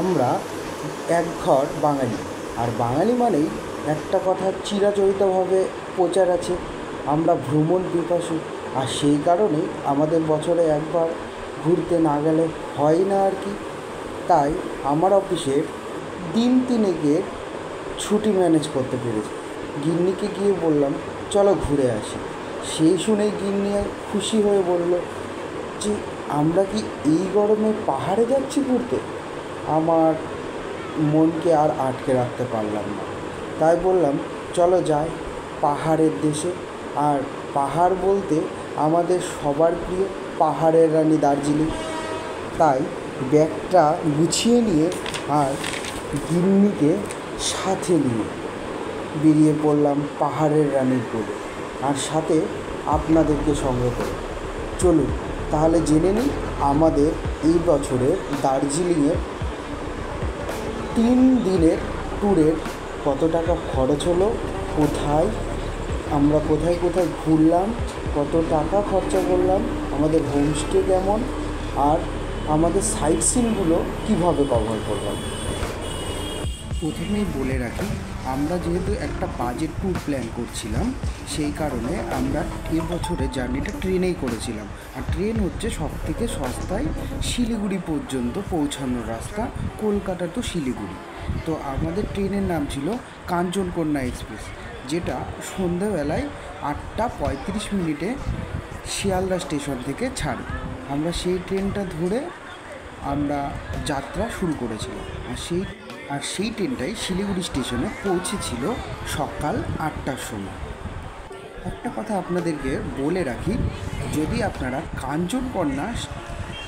আমরা একঘর বাঙালি, আর বাঙালি মানেই একটা কথা চিরাচরিতভাবে প্রচার আছে, আমরা ভ্রমণ পিপাসু। আর সেই কারণেই আমাদের বছরে একবার ঘুরতে না গেলে হয় না আর কি। তাই আমার অফিসের দিন তিনেকের ছুটি ম্যানেজ করতে পেরেছি। গিন্নিকে গিয়ে বললাম চলো ঘুরে আসি। সেই শুনেই গিন্নি খুশি হয়ে বলল যে আমরা কি এই গরমে পাহাড়ে যাচ্ছি ঘুরতে। আমার মনকে আর আটকে রাখতে পারলাম না, তাই বললাম চলো যাই পাহাড়ের দেশে। আর পাহাড় বলতে আমাদের সবার প্রিয় পাহাড়ের রানী দার্জিলিং। তাই ব্যাগটা গুছিয়ে নিয়ে আর গিন্নিকে সাথে নিয়ে বেরিয়ে পড়লাম পাহাড়ের রানীর কোলে, আর সাথে আপনাদেরকে সঙ্গে করে। চলুন তাহলে জেনে নিই আমাদের এই বছরের দার্জিলিংয়ের 3 দিনের ট্যুরের কত টাকা খরচ হলো, আমরা কোথায় কোথায় ঘুরলাম, কত টাকা খরচা করলাম, আমাদের হোমস্টে কেমন, আর আমাদের সাইট সিনগুলো কীভাবে কভার করলাম। প্রথমেই বলে রাখি, আমরা যেহেতু একটা বাজেট ট্যুর প্ল্যান করছিলাম, সেই কারণে আমরা এবছরের জার্নিটা ট্রেনেই করেছিলাম। আর ট্রেন হচ্ছে সবথেকে সস্তায় শিলিগুড়ি পর্যন্ত পৌঁছানোর রাস্তা, কলকাতা টু শিলিগুড়ি। তো আমাদের ট্রেনের নাম ছিল কাঞ্চনকন্যা এক্সপ্রেস, যেটা সন্ধ্যাবেলায় 8টা 35 মিনিটে শিয়ালদা স্টেশন থেকে ছাড়ে। আমরা সেই ট্রেনটা ধরে আমরা যাত্রা শুরু করেছিলাম। আর সেই ট্রেনটাই শিলিগুড়ি স্টেশনে পৌঁছেছিল সকাল 8টার সময়। একটা কথা আপনাদেরকে বলে রাখি, যদি আপনারা কাঞ্চনকন্যা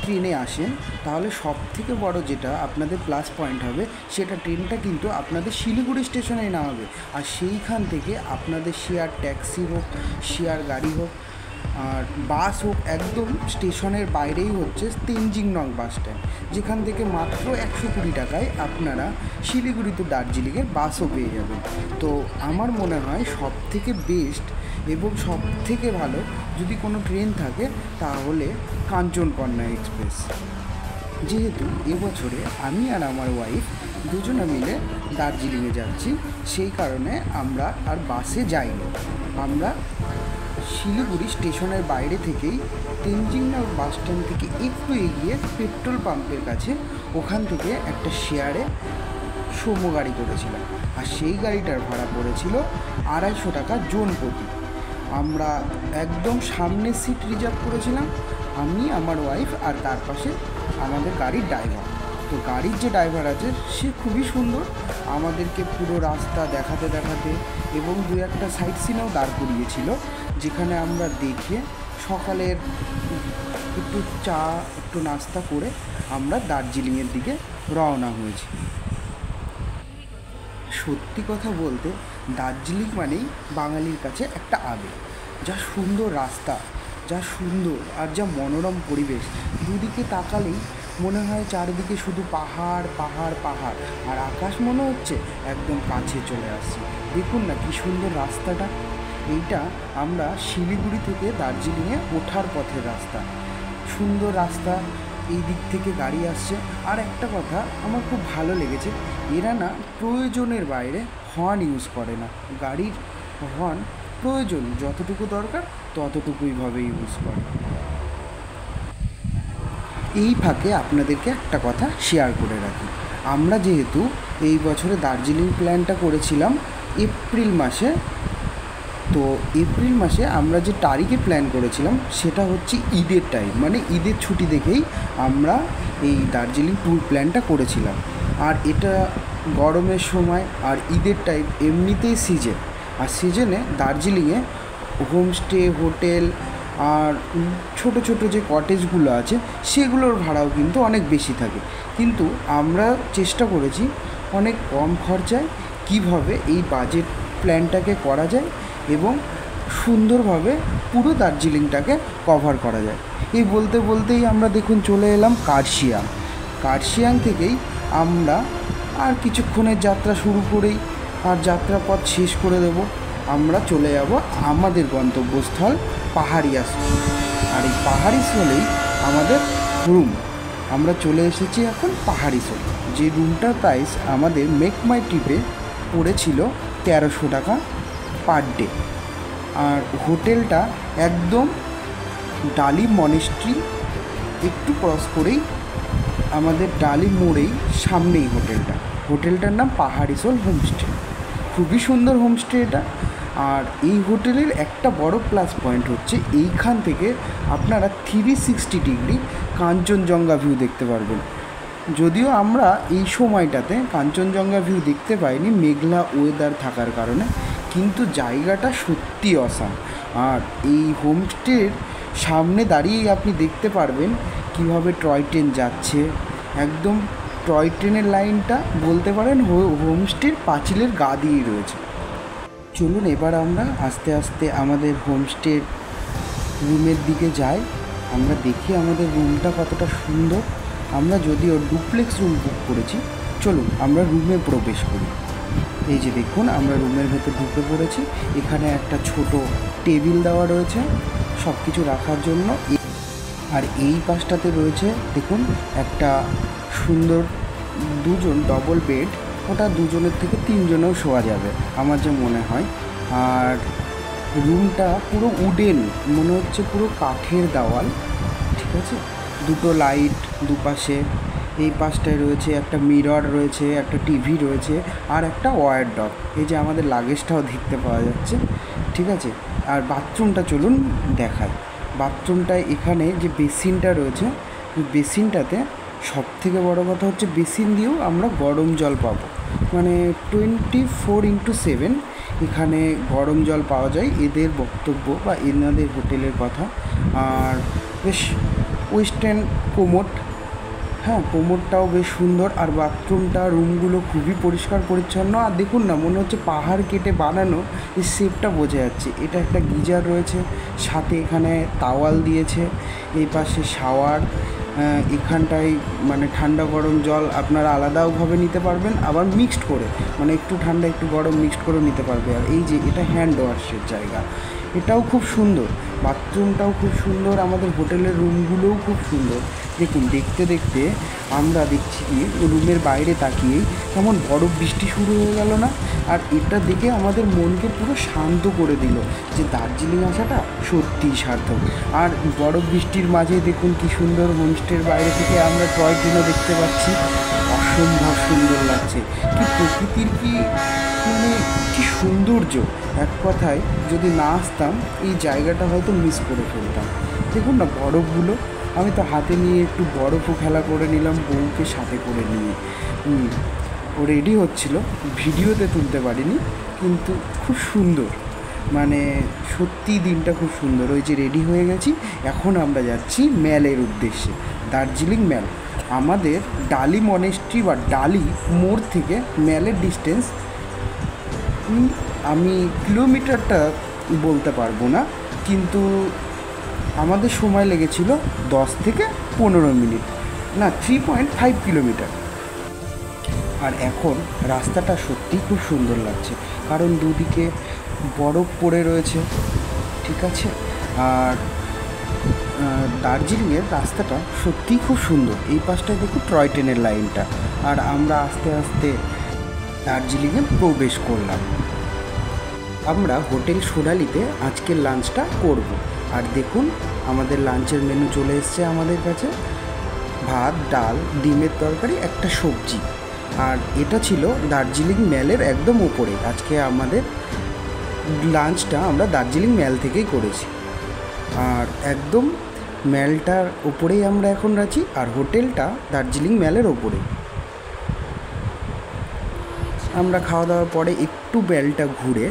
ট্রেনে আসেন তাহলে সবথেকে বড় যেটা আপনাদের প্লাস পয়েন্ট হবে, সেটা ট্রেনটা কিন্তু আপনাদের শিলিগুড়ি স্টেশনেই নামাবে। আর সেইখান থেকে আপনাদের শেয়ার ট্যাক্সি হোক, শেয়ার গাড়ি হোক, আর বাস হোক, একদম স্টেশনের বাইরেই হচ্ছে তেনজিং নং বাস স্ট্যান্ড, যেখান থেকে মাত্র 120 টাকায় আপনারা শিলিগুড়ি টু দার্জিলিংয়ের বাসও পেয়ে যাবেন। তো আমার মনে হয় সবথেকে বেস্ট এবং সবথেকে ভালো যদি কোনো ট্রেন থাকে তাহলে কাঞ্চনকন্যা এক্সপ্রেস। যেহেতু এবছরে আমি আর আমার ওয়াইফ দুজনে মিলে দার্জিলিংয়ে যাচ্ছি, সেই কারণে আমরা আর বাসে যাইনি। আমরা শিলিগুড়ি স্টেশনের বাইরে থেকেই তেনজিং নং বাস স্ট্যান্ড থেকে একটু এগিয়ে পেট্রোল পাম্পের কাছে ওখান থেকে একটা শেয়ারে সোমো গাড়ি করেছিলাম। আর সেই গাড়িটার ভাড়া পড়েছিল 250 টাকা জন প্রতি। আমরা একদম সামনের সিট রিজার্ভ করেছিলাম, আমি, আমার ওয়াইফ, আর তার পাশে আমাদের গাড়ির ড্রাইভার। তো গাড়ির যে ড্রাইভার আছে সে খুবই সুন্দর, আমাদেরকে পুরো রাস্তা দেখাতে দেখাতে এবং 2-1টা সাইট সিনেও দাঁড় করিয়েছিল, যেখানে আমরা দেখে সকালের একটু চা একটু নাস্তা করে আমরা দার্জিলিংয়ের দিকে রওনা হয়েছি। সত্যি কথা বলতে দার্জিলিং মানেই বাঙালির কাছে একটা আবেগ। যা সুন্দর রাস্তা, যা সুন্দর আর যা মনোরম পরিবেশ, দুদিকে তাকালেই মনে হয় চারিদিকে শুধু পাহাড় পাহাড় পাহাড়, আর আকাশ মনে হচ্ছে একদম কাছে চলে আসছে। দেখুন না কি সুন্দর রাস্তাটা। এইটা আমরা শিলিগুড়ি থেকে দার্জিলিংয়ে ওঠার পথের রাস্তা, সুন্দর রাস্তা, এই দিক থেকে গাড়ি আসছে। আর একটা কথা আমার খুব ভালো লেগেছে, এরা না প্রয়োজনের বাইরে হর্ন ইউজ করে না। গাড়ির হর্ন প্রয়োজন যতটুকু দরকার ততটুকুইভাবে ইউজ করে। এই ফাঁকে আপনাদেরকে একটা কথা শেয়ার করে রাখি, আমরা যেহেতু এই বছরে দার্জিলিং প্ল্যানটা করেছিলাম এপ্রিল মাসে, তো এপ্রিল মাসে আমরা যে তারিখে প্ল্যান করেছিলাম সেটা হচ্ছে ঈদের টাইম, মানে ঈদের ছুটি দেখেই আমরা এই দার্জিলিং ট্যুর প্ল্যানটা করেছিলাম। আর এটা গরমের সময় আর ঈদের টাইম এমনিতেই সিজন, আর সিজনে দার্জিলিংয়ে হোমস্টে, হোটেল আর ছোট ছোট যে কটেজগুলো আছে সেগুলোর ভাড়াও কিন্তু অনেক বেশি থাকে। কিন্তু আমরা চেষ্টা করেছি অনেক কম খরচায় কীভাবে এই বাজেট প্ল্যানটাকে করা যায় এবং সুন্দরভাবে পুরো দার্জিলিংটাকে কভার করা যায়। এই বলতে বলতেই আমরা দেখুন চলে এলাম কার্শিয়াং থেকেই আমরা আর কিছুক্ষণের যাত্রা শুরু করেই আর যাত্রাপথ শেষ করে দেব, আমরা চলে যাব আমাদের গন্তব্যস্থল পাহাড়ি স্থল। আর এই পাহাড়ি স্থলেই আমাদের রুম। আমরা চলে এসেছি এখন পাহাড়ি সোল, যে রুমটার প্রাইস আমাদের মেক মাই ট্রিপে পড়েছিল 1300 টাকা পার ডে। আর হোটেলটা একদম ডালি মনেস্ট্রি একটু ক্রস করেই, আমাদের ডালি মোড়েই সামনেই হোটেলটার নাম পাহাড়ি সোল হোমস্টে। খুবই সুন্দর হোমস্টে এটা। আর এই হোটেলের একটা বড় প্লাস পয়েন্ট হচ্ছে এইখান থেকে আপনারা 360 ডিগ্রি কাঞ্চনজঙ্ঘা ভিউ দেখতে পারবেন। যদিও আমরা এই সময়টাতে কাঞ্চনজঙ্ঘা ভিউ দেখতে পাইনি মেঘলা ওয়েদার থাকার কারণে, কিন্তু জায়গাটা সত্যি অসাম। আর এই হোমস্টের সামনে দাঁড়িয়েই আপনি দেখতে পারবেন কিভাবে টয় ট্রেন যাচ্ছে। একদম টয় ট্রেনের লাইনটা বলতে পারেন হোমস্টের পাঁচিলের গা দিয়েই রয়েছে। চলুন এবার আমরা আস্তে আস্তে আমাদের হোমস্টের রুমের দিকে যাই, আমরা দেখি আমাদের রুমটা কতটা সুন্দর। আমরা যদিও ডুপ্লেক্স রুম বুক করেছি, চলুন আমরা রুমে প্রবেশ করি। এই যে দেখুন, আমরা রুমের ভেতর ঢুকে পড়েছি। এখানে একটা ছোট টেবিল দেওয়া রয়েছে সব কিছু রাখার জন্য। আর এই পাশটাতে রয়েছে দেখুন একটা সুন্দর দুজন ডবল বেড, ওটা দুজনের থেকে তিনজনেও শোয়া যাবে আমার যে মনে হয়। আর রুমটা পুরো উডেন, মনে হচ্ছে পুরো কাঠের দেওয়াল, ঠিক আছে। দুটো লাইট দুপাশে, এই পাশটায় রয়েছে একটা মিরর রয়েছে, একটা টিভি রয়েছে, আর একটা ওয়ারড্রপ। এই যে আমাদের লাগেজটাও দেখতে পাওয়া যাচ্ছে, ঠিক আছে। আর বাথরুমটা চলুন দেখায়। বাথরুমটায় এখানে যে বেসিনটা রয়েছে, বেসিনটাতে সব থেকে বড়ো কথা হচ্ছে বেসিন দিয়েও আমরা গরম জল পাবো, মানে 24x7 এখানে গরম জল পাওয়া যায়, এদের বক্তব্য বা এনাদের হোটেলের কথা। আর বেশ ওয়েস্টার্ন কোমোড, হ্যাঁ কোমোডটাও বেশ সুন্দর। আর বাথরুমটা রুমগুলো খুবই পরিষ্কার পরিচ্ছন্ন। আর দেখুন না, মনে হচ্ছে পাহাড় কেটে বানানো, এই শেপটা বোঝা যাচ্ছে। এটা একটা গিজার রয়েছে, সাথে এখানে তাওয়াল দিয়েছে, এই পাশে শাওয়ার। এখানটায় মানে ঠান্ডা গরম জল আপনারা আলাদাওভাবে নিতে পারবেন, আবার মিক্সড করে, মানে একটু ঠান্ডা একটু গরম মিক্সড করে নিতে পারবে। আর এই যে এটা হ্যান্ড ওয়াশের জায়গা, এটাও খুব সুন্দর। বাথরুমটাও খুব সুন্দর, আমাদের হোটেলের রুমগুলোও খুব সুন্দর। দেখুন দেখতে দেখতে আমরা দেখছি কি রুমের বাইরে তাকিয়েই কেমন বরফ বৃষ্টি শুরু হয়ে গেল না। আর এটা দেখে আমাদের মনকে পুরো শান্ত করে দিল যে দার্জিলিং আসাটা সত্যিই সার্থক। আর বরফ বৃষ্টির মাঝে দেখুন কি সুন্দর হোমস্টের বাইরে থেকে আমরা টয় ট্রেনও দেখতে পাচ্ছি, অসম্ভব সুন্দর লাগছে। কি প্রকৃতির কি মানে কি সৌন্দর্য! এক কথায় যদি না আসতাম এই জায়গাটা হয়তো মিস করে ফেলতাম। দেখুন না বরফগুলো, আমি তো হাতে নিয়ে একটু বরফও খেলা করে নিলাম বউকে সাথে করে নিয়ে। ও রেডি হচ্ছিল, ভিডিওতে তুলতে পারিনি, কিন্তু খুব সুন্দর, মানে সত্যি দিনটা খুব সুন্দর। ওই যে রেডি হয়ে গেছি, এখন আমরা যাচ্ছি ম্যালের উদ্দেশ্যে, দার্জিলিং ম্যাল। আমাদের ডালি মনেস্ট্রি বা ডালি মোড় থেকে ম্যালের ডিস্টেন্স আমি কিলোমিটারটা বলতে পারবো না, কিন্তু আমাদের সময় লেগেছিল 10 থেকে 15 মিনিট, না 3.5 কিলোমিটার। আর এখন রাস্তাটা সত্যিই খুব সুন্দর লাগছে, কারণ দুদিকে বরফ পড়ে রয়েছে, ঠিক আছে। আর দার্জিলিংয়ের রাস্তাটা সত্যিই খুব সুন্দর। এই পাশটায় দেখুন টয় ট্রেনের লাইনটা। আর আমরা আস্তে আস্তে দার্জিলিংয়ে প্রবেশ করলাম। আমরা হোটেল সোনালিতে আজকের লাঞ্চটা করব। আর দেখুন আমাদের লাঞ্চের মেনু চলে এসছে আমাদের কাছে, ভাত, ডাল, ডিমের তরকারি, একটা সবজি। আর এটা ছিল দার্জিলিং ম্যালের একদম ওপরে। আজকে আমাদের লাঞ্চটা আমরা দার্জিলিং ম্যাল থেকেই করেছি। আর একদম ম্যালটার ওপরেই আমরা এখন আছি, আর হোটেলটা দার্জিলিং ম্যালের ওপরে। আমরা খাওয়া দাওয়ার পরে একটু ম্যালটা ঘুরে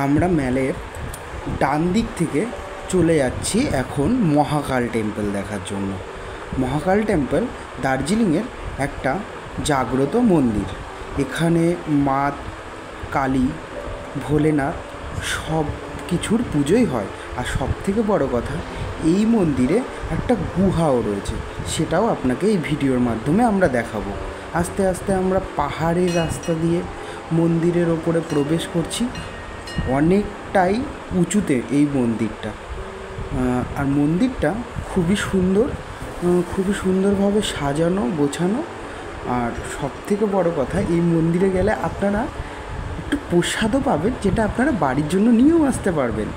আমরা ম্যালের ডান দিক থেকে চলে যাচ্ছি এখন মহাকাল টেম্পল দেখার জন্য। মহাকাল টেম্পল দার্জিলিংয়ের একটা জাগ্রত মন্দির। এখানে মা কালী, ভোলেনাথ সব কিছুর পুজোই হয়। আর সব থেকে বড় কথা, এই মন্দিরে একটা গুহাও রয়েছে, সেটাও আপনাকে এই ভিডিওর মাধ্যমে আমরা দেখাবো। আস্তে আস্তে আমরা পাহাড়ের রাস্তা দিয়ে মন্দিরের ওপরে প্রবেশ করছি। অনেকটাই উঁচুতে এই মন্দিরটা, আর মন্দিরটা খুবই সুন্দর। খুবই সুন্দরভাবে সাজানো গোছানো। আর সবথেকে বড় কথা, এই মন্দিরে গেলে আপনারা একটু প্রসাদও পাবেন, যেটা আপনারা বাড়ির জন্য নিয়েও আসতে পারবেন।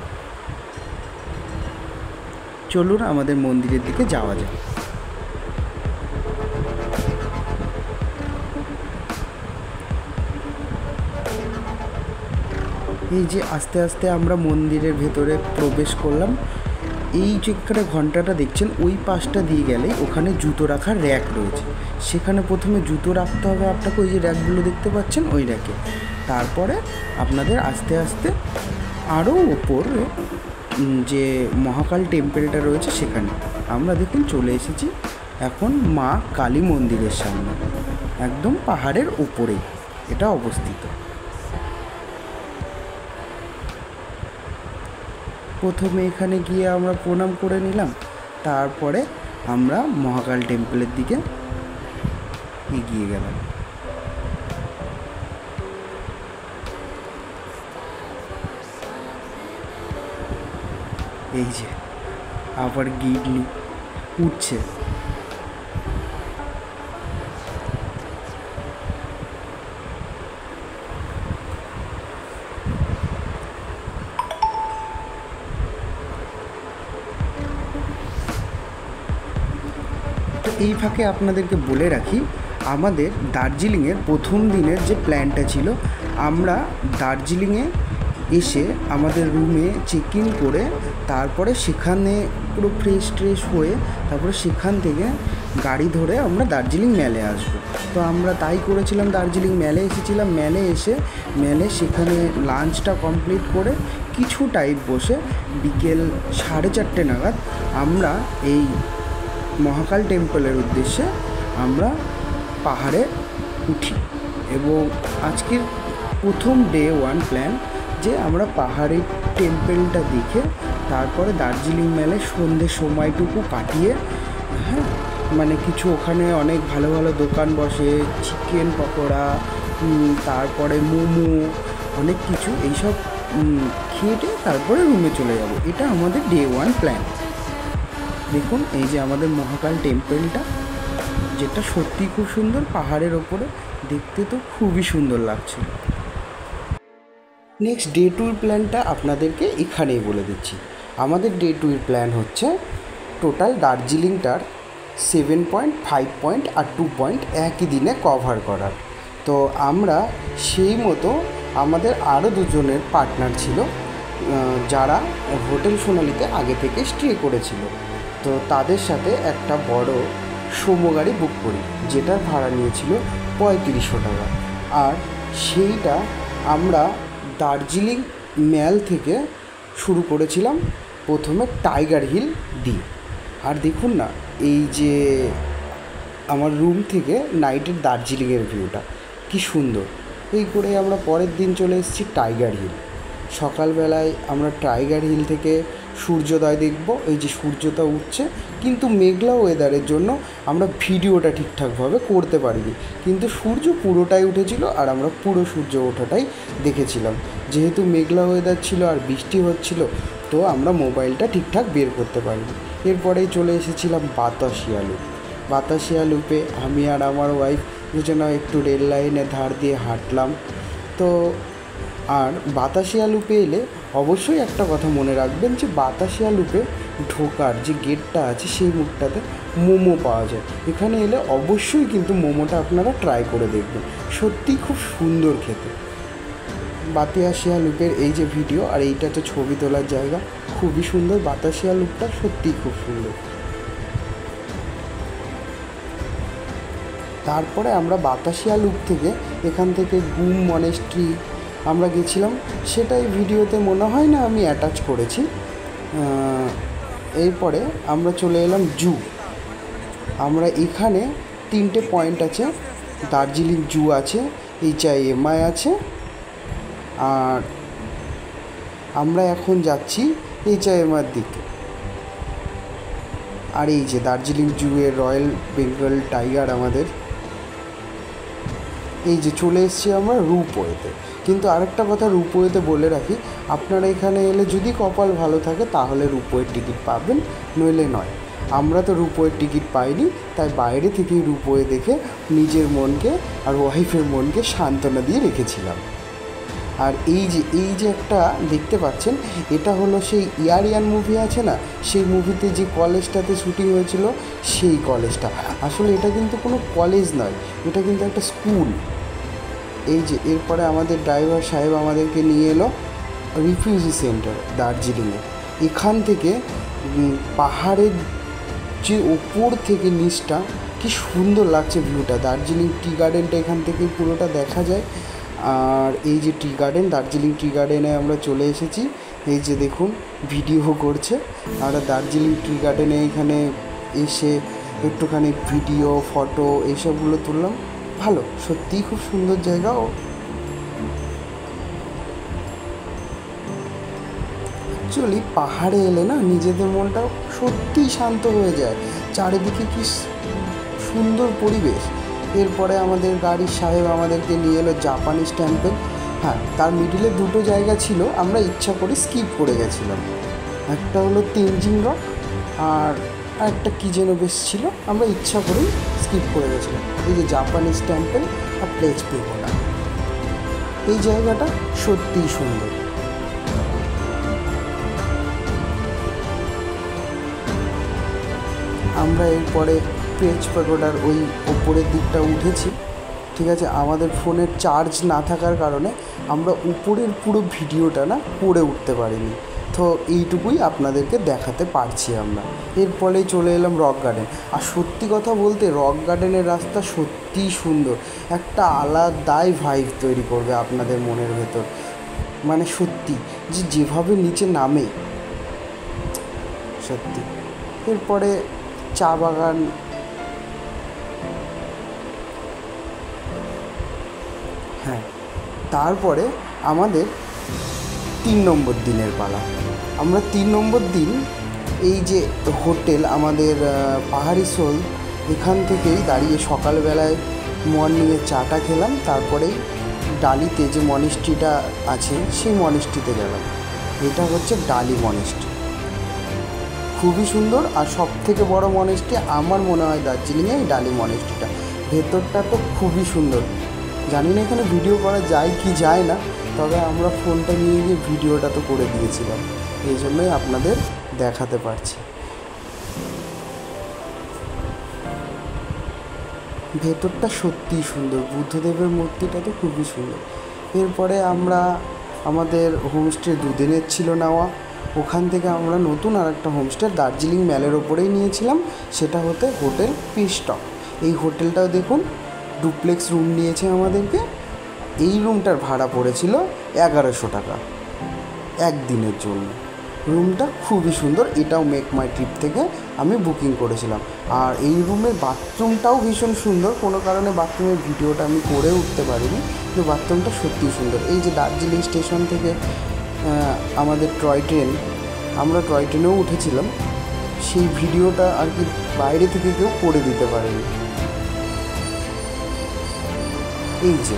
চলুন আমাদের মন্দিরের দিকে যাওয়া যাক। এই যে আস্তে আস্তে আমরা মন্দিরের ভেতরে প্রবেশ করলাম। এই যেখানে ঘন্টাটা দেখছেন, ওই পাশটা দিয়ে গেলেই ওখানে জুতো রাখার র্যাক রয়েছে। সেখানে প্রথমে জুতো রাখতে হবে আপনাকে, ওই যে র্যাকগুলো দেখতে পাচ্ছেন ওই র্যাকে। তারপরে আপনাদের আস্তে আস্তে আরও ওপরে যে মহাকাল টেম্পেলটা রয়েছে সেখানে আমরা দেখুন চলে এসেছি এখন মা কালী মন্দিরের সামনে। একদম পাহাড়ের উপরেই এটা অবস্থিত। প্রথমে এখানে গিয়ে আমরা প্রণাম করে নিলাম, তারপরে আমরা মহাকাল টেম্পলের দিকে এগিয়ে গেলাম। এই যে আবার গিডলি উঠছে। তো এই ফাঁকে আপনাদেরকে বলে রাখি, আমাদের দার্জিলিংয়ের প্রথম দিনের যে প্ল্যানটা ছিল, আমরা দার্জিলিংয়ে এসে আমাদের রুমে চেক ইন করে তারপরে সেখানে পুরো ফ্রেশ ট্রেশ হয়ে তারপরে সেখান থেকে গাড়ি ধরে আমরা দার্জিলিং ম্যালে আসবো। তো আমরা তাই করেছিলাম, দার্জিলিং ম্যালে এসেছিলাম। ম্যালে এসে সেখানে লাঞ্চটা কমপ্লিট করে কিছু টাইম বসে বিকেল 4:30 নাগাদ আমরা এই মহাকাল টেম্পলের উদ্দেশ্যে আমরা পাহাড়ে উঠি। এবং আজকের প্রথম ডে 1 প্ল্যান যে আমরা পাহাড়ের টেম্পলটা দেখে তারপরে দার্জিলিং মেলে সন্ধ্যে সময়টুকু কাটিয়ে, হ্যাঁ মানে কিছু ওখানে অনেক ভালো ভালো দোকান বসে, চিকেন পকোড়া, তারপরে মোমো, অনেক কিছু এইসব খেয়ে তারপরে রুমে চলে যাব। এটা আমাদের ডে 1 প্ল্যান। দেখুন এই যে আমাদের মহাকাল টেম্পলটা, যেটা সত্যি খুব সুন্দর, পাহাড়ের ওপরে দেখতে তো খুবই সুন্দর লাগছে। নেক্সট ডে 2 প্ল্যানটা আপনাদেরকে এখানেই বলে দিচ্ছি। আমাদের ডে 2 প্ল্যান হচ্ছে টোটাল দার্জিলিংটার 7 পয়েন্ট, 5 পয়েন্ট আর 2 পয়েন্ট একই দিনে কভার করার। তো আমরা সেই মতো আমাদের আরও দুজনের পার্টনার ছিল, যারা হোটেল সোনালিতে আগে থেকে স্টে করেছিল। তো তাদের সাথে একটা বড় সোমো গাড়ি বুক করি, যেটার ভাড়া নিয়েছিল 3500 টাকা। আর সেইটা আমরা দার্জিলিং ম্যাল থেকে শুরু করেছিলাম প্রথমে টাইগার হিল দিয়ে। আর দেখুন না, এই যে আমার রুম থেকে নাইটের দার্জিলিংয়ের ভিউটা কি সুন্দর। এই করে আমরা পরের দিন চলে এসেছি টাইগার হিল। সকালবেলায় আমরা টাইগার হিল থেকে সূর্যোদয় দেখব। এই যে সূর্যটা উঠছে, কিন্তু মেঘলা ওয়েদারের জন্য আমরা ভিডিওটা ঠিকঠাকভাবে করতে পারিনি, কিন্তু সূর্য পুরোটাই উঠেছিল আর আমরা পুরো সূর্য ওঠাটাই দেখেছিলাম। যেহেতু মেঘলা ওয়েদার ছিল আর বৃষ্টি হচ্ছিল, তো আমরা মোবাইলটা ঠিকঠাক বের করতে পারিনি। এরপরেই চলে এসেছিলাম বাতাসিয়া লুপ। বাতাসিয়া লুপে আমি আর আমার ওয়াইফ দুজনে একটু রেল লাইনের ধার দিয়ে হাঁটলাম। তো আর বাতাসিয়া লুপে এলে অবশ্যই একটা কথা মনে রাখবেন, যে বাতাসিয়া লুপে ঢোকার যে গেটটা আছে সেই মুখটাতে মোমো পাওয়া যায়। এখানে এলে অবশ্যই কিন্তু মোমোটা আপনারা ট্রাই করে দেখবেন, সত্যিই খুব সুন্দর খেতে। বাতাসিয়া লুপের এই যে ভিডিও আর এইটা তো ছবি তোলার জায়গা, খুবই সুন্দর। বাতাসিয়া লুপটা সত্যিই খুব সুন্দর। তারপরে আমরা বাতাসিয়া লুপ থেকে এখান থেকে গুম মনেস্ট্রি আমরা গেছিলাম, সেটা এই ভিডিওতে মনে হয় না আমি অ্যাটাচ করেছি। এরপরে আমরা চলে এলাম জু। আমরা এখানে 3টে পয়েন্ট আছে, দার্জিলিং জু আছে, HIMI আছে, আর আমরা এখন যাচ্ছি HIMIর দিকে। আর এই যে দার্জিলিং জু এর রয়্যাল বেঙ্গল টাইগার আমাদের, এই যে চলে এসেছি আমরা রূপওয়েতে। কিন্তু আরেকটা কথা রূপওয়েতে বলে রাখি, আপনারা এখানে এলে যদি কপাল ভালো থাকে তাহলে রূপওয়ের টিকিট পাবেন, নইলে নয়। আমরা তো রূপওয়ের টিকিট পাইনি, তাই বাইরে থেকেই রূপওয়ে দেখে নিজের মনকে আর ওয়াইফের মনকে সান্ত্বনা দিয়ে রেখেছিলাম। আর এই যে একটা দেখতে পাচ্ছেন, এটা হলো সেই ইয়ারিয়ান মুভি আছে না, সেই মুভিতে যে কলেজটাতে শুটিং হয়েছিল সেই কলেজটা। আসলে এটা কিন্তু কোনো কলেজ নয়, এটা কিন্তু একটা স্কুল। এই যে এরপরে আমাদের ড্রাইভার সাহেব আমাদেরকে নিয়ে এলো রিফিউজি সেন্টার দার্জিলিংয়ে। এখান থেকে পাহাড়ের যে ওপর থেকে নিচটা কি সুন্দর লাগছে ভিউটা। দার্জিলিং টি গার্ডেনটা এখান থেকে পুরোটা দেখা যায়। আর এই যে টি গার্ডেন, দার্জিলিং টি গার্ডেনে আমরা চলে এসেছি। এই যে দেখুন ভিডিও করছে। আমরা দার্জিলিং টি গার্ডেনে এখানে এসে একটুখানি ভিডিও ফটো এইসবগুলো তুললাম। ভালো, সত্যিই খুব সুন্দর জায়গা। অ্যাকচুয়ালি পাহাড়ে এলে না নিজেদের মনটা সত্যিই শান্ত হয়ে যায়, চারিদিকে কি সুন্দর পরিবেশ। এরপরে আমাদের গাড়ির সাহেব আমাদেরকে নিয়ে এলো জাপানিজ টেম্পল। হ্যাঁ, তার মিডিলে দুটো জায়গা ছিল, আমরা ইচ্ছা করে স্কিপ করে গেছিলাম। একটা হলো তেনজিং রক, আর একটা কী যেন বেশ ছিল, আমরা ইচ্ছা করেই স্কিপ করে গেছিলাম। এই যে জাপানিজ টেম্পল আর প্লেস পেগোডা, এই জায়গাটা সত্যিই সুন্দর। আমরা এরপরে প্লেস পেগোডার ওই ওপরের দিকটা উঠেছি। ঠিক আছে, আমাদের ফোনের চার্জ না থাকার কারণে আমরা উপরের পুরো ভিডিওটা না করে উঠতে পারিনি, তো এইটুকুই আপনাদেরকে দেখাতে পারছি আমরা। এরপরে চলে এলাম রক গার্ডেন। আর সত্যি কথা বলতে রক গার্ডেনের রাস্তা সত্যিই সুন্দর, একটা আলাদাই ভাইব তৈরি করবে আপনাদের মনের ভেতর। মানে সত্যি যেভাবে নিচে নামে সত্যি। এরপরে চা বাগান, হ্যাঁ, তারপরে আমাদের 3 নম্বর দিনের পালা। আমরা 3 নম্বর দিন এই যে হোটেল আমাদের পাহাড়ি সোল, এখান থেকেই দাঁড়িয়ে সকালবেলায় মর্নিংয়ে চাটা খেলাম। তারপরেই ডালিতে যে মনেস্ট্রিটা আছে সেই মনেস্ট্রিতে গেলাম। এটা হচ্ছে ডালি মনেস্ট্রি, খুবই সুন্দর। আর সব থেকে বড় মনেস্ট্রি আমার মনে হয় দার্জিলিংয়ে এই ডালি মনেস্ট্রিটা। ভেতরটা তো খুবই সুন্দর, জানি না এখানে ভিডিও করা যায় কি যায় না, তবে আমরা ফোনটা নিয়ে গিয়ে ভিডিওটা তো করে দিয়েছিলাম, এই জন্যই আপনাদের দেখাতে পারছি। ভেতরটা সত্যিই সুন্দর, বুদ্ধদেবের মূর্তিটা তো খুবই সুন্দর। এরপরে আমরা আমাদের হোমস্টে 2 দিনের ছিল নেওয়া, ওখান থেকে আমরা নতুন আর একটা হোমস্টে দার্জিলিং ম্যালের ওপরেই নিয়েছিলাম, সেটা হতে হোটেল পিস্টক। এই হোটেলটাও দেখুন ডুপ্লেক্স রুম নিয়েছে আমাদেরকে। এই রুমটার ভাড়া পড়েছিল 1100 টাকা একদিনের জন্য। রুমটা খুবই সুন্দর, এটাও মেক মাই ট্রিপ থেকে আমি বুকিং করেছিলাম। আর এই রুমের বাথরুমটাও ভীষণ সুন্দর, কোনো কারণে বাথরুমের ভিডিওটা আমি করে উঠতে পারিনি, কিন্তু বাথরুমটা সত্যিই সুন্দর। এই যে দার্জিলিং স্টেশন থেকে আমাদের টয় ট্রেন, আমরা টয় ট্রেনেও উঠেছিলাম, সেই ভিডিওটা আর কি বাইরে থেকে কেউ করে দিতে পারেনি। এই যে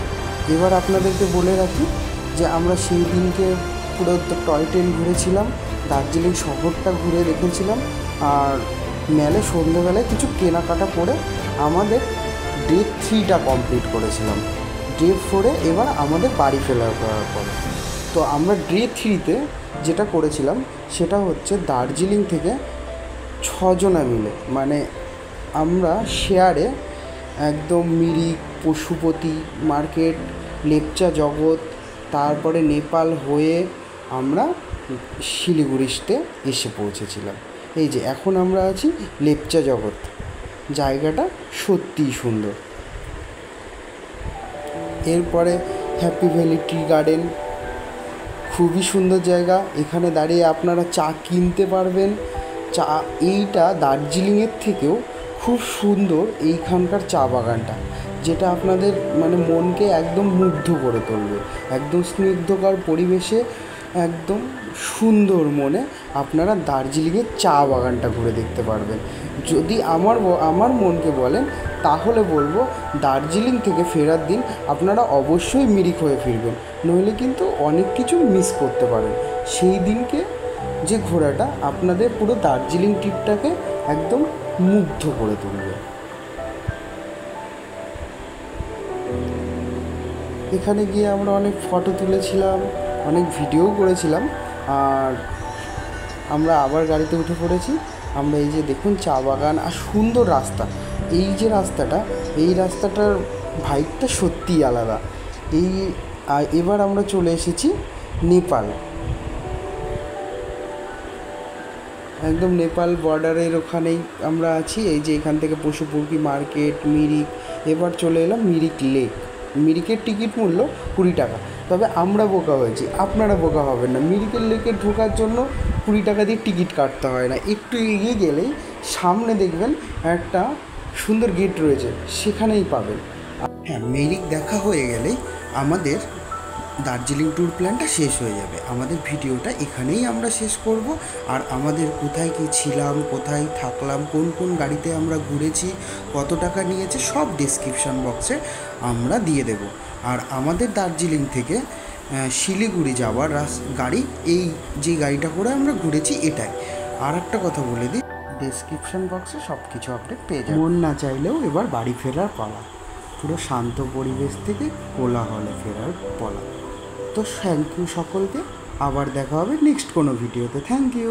এবার আপনাদেরকে বলে রাখি যে আমরা সেই দিনকে পুরো টয় ট্রেন ঘুরেছিলাম, দার্জিলিং শহরটা ঘুরে দেখেছিলাম, আর মেলে সন্ধ্যেবেলায় কিছু কেনাকাটা করে আমাদের ডে 3টা কমপ্লিট করেছিলাম। ডে 4-এ এবার আমাদের বাড়ি ফেরার পরে, তো আমরা ডে 3-তে যেটা করেছিলাম সেটা হচ্ছে দার্জিলিং থেকে 6 জনা মিলে, মানে আমরা শেয়ারে একদম মিরিক, পশুপতি মার্কেট, লেপচা জগৎ, তারপরে নেপাল হয়ে আমরা শিলিগুড়িতে এসে পৌঁছেছিলাম। এই যে এখন আমরা আছি লেপচা জগৎ, জায়গাটা সত্যিই সুন্দর। এরপরে হ্যাপি ভ্যালি টি গার্ডেন, খুবই সুন্দর জায়গা, এখানে দাঁড়িয়ে আপনারা চা কিনতে পারবেন। চা এইটা দার্জিলিংয়ের থেকেও খুব সুন্দর এইখানকার চা বাগানটা, যেটা আপনাদের মানে মনকে একদম মুগ্ধ করে তুলবে। একদম স্নিগ্ধকর পরিবেশে, একদম সুন্দর মনে আপনারা দার্জিলিংয়ের চা বাগানটা ঘুরে দেখতে পারবেন। যদি আমার মনকে বলেন তাহলে বলবো দার্জিলিং থেকে ফেরার দিন আপনারা অবশ্যই মিরিক হয়ে ফিরবেন, নইলে কিন্তু অনেক কিছু মিস করতে পারেন। সেই দিনকে যে ঘোরাটা আপনাদের পুরো দার্জিলিং ট্রিপটাকে একদম মুগ্ধ করে তুলবে। এখানে গিয়ে আমরা অনেক ফটো তুলেছিলাম, অনেক ভিডিও করেছিলাম। আর আমরা আবার গাড়িতে উঠে পড়েছি। আমরা এই যে দেখুন চা বাগান আর সুন্দর রাস্তা, এই যে রাস্তাটা, এই রাস্তাটার ভাইবটা সত্যিই আলাদা। এবার আমরা চলে এসেছি নেপাল, একদম নেপাল বর্ডারের ওখানেই আমরা আছি। এই যে এখান থেকে পশুপক্ষী মার্কেট, মিরিক। এবার চলে এলাম মিরিক লেক। মিরিকের টিকিট মূল্য 20 টাকা। তবে আমরা বোকা হয়েছি, আপনারা বোকা হবেন না। মিরিকের লেকে ঢোকার জন্য 20 টাকা দিয়ে টিকিট কাটতে হয় না। একটু এগিয়ে গেলেই সামনে দেখবেন একটা সুন্দর গেট রয়েছে, সেখানেই পাবেন। হ্যাঁ, মিরিক দেখা হয়ে গেলেই আমাদের দার্জিলিং ট্যুর প্ল্যানটা শেষ হয়ে যাবে। আমাদের ভিডিওটা এখানেই আমরা শেষ করব। আর আমাদের কোথায় কী ছিলাম, কোথায় থাকলাম, কোন কোন গাড়িতে আমরা ঘুরেছি, কত টাকা নিয়েছে, সব ডেসক্রিপশান বক্সে আমরা দিয়ে দেব। আর আমাদের দার্জিলিং থেকে শিলিগুড়ি যাওয়ার গাড়ি, এই যে গাড়িটা করে আমরা ঘুরেছি এটাই। আর একটা কথা বলে দিই, ডেসক্রিপশান বক্সে সব কিছু আপডেট পেয়ে যাবেন। মন না চাইলেও এবার বাড়ি ফেরার পালা, পুরো শান্ত পরিবেশ থেকে কোলাহলে ফেরার পালা। তো থ্যাংক ইউ সকলকে। আবার দেখা হবে নেক্সট কোনো ভিডিওতে। Thank you.